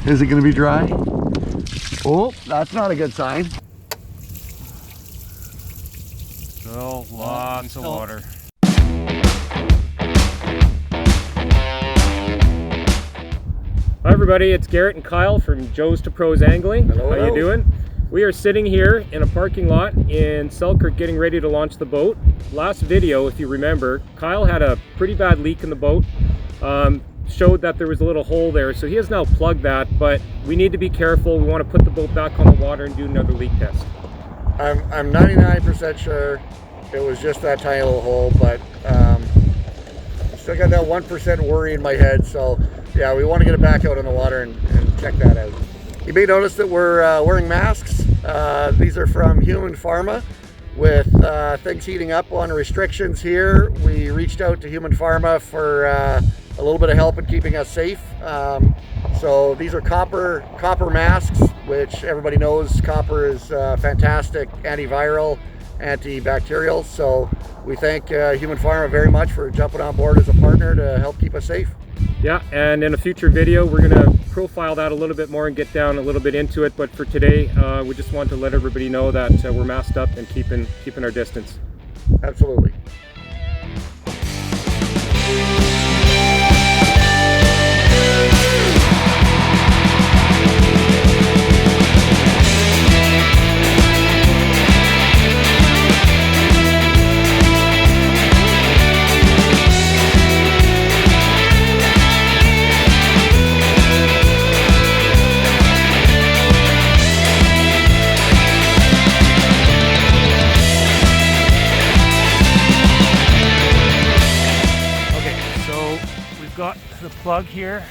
Is it going to be dry? Oh, that's not a good sign. Still lots of water. Hi everybody, it's Garrett and Kyle from Joe's to Pros Angling. Hello, How you doing? We are sitting here in a parking lot in Selkirk getting ready to launch the boat. Last video, if you remember, Kyle had a pretty bad leak in the boat. Showed that there was a little hole there, so he has now plugged that, but we need to be careful. We want to put the boat back on the water and do another leak test. I'm 99% sure it was just that tiny little hole, but still got that 1% worry in my head, so yeah, we want to get it back out in the water and check that out. You may notice that we're wearing masks. These are from Human Pharma. With things heating up on restrictions here, we reached out to Human Pharma for a little bit of help in keeping us safe. So these are copper masks, which everybody knows copper is fantastic antiviral, antibacterial. So we thank Human Pharma very much for jumping on board as a partner to help keep us safe. Yeah, and in a future video, we're going to profile that a little bit more and get down a little bit into it. But for today, we just want to let everybody know that we're masked up and keeping our distance. Absolutely. Got the plug here.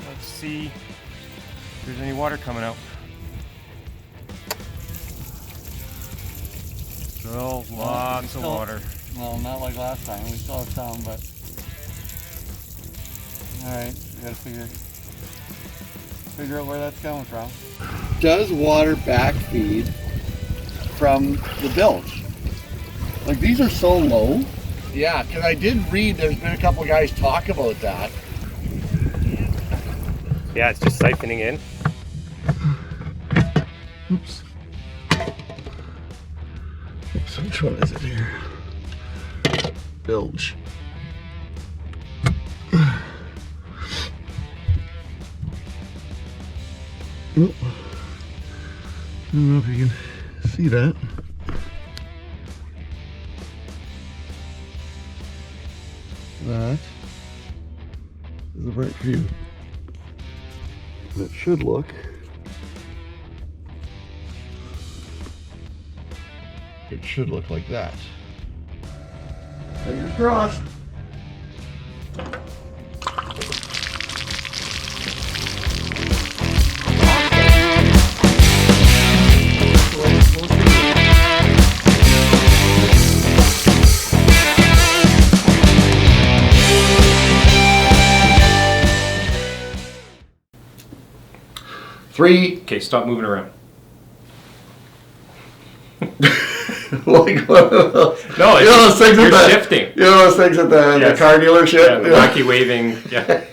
Let's see if there's any water coming out. Still lots of water. Well, not like last time. We still have some, but all right, we gotta figure out where that's coming from. Does water backfeed from the bilge? Like, these are so low. Yeah, because I did read there's been a couple of guys talk about that. Yeah, it's just siphoning in. Oops. So which one is it here? Bilge. Oh. I don't know if you can see that. That is the right view. And it should look like that. Fingers crossed. Three. Okay, stop moving around. Like one of those, no, you know those things you're at the, shifting. You know those things at the car dealership? Yeah, the wacky waving. Yeah.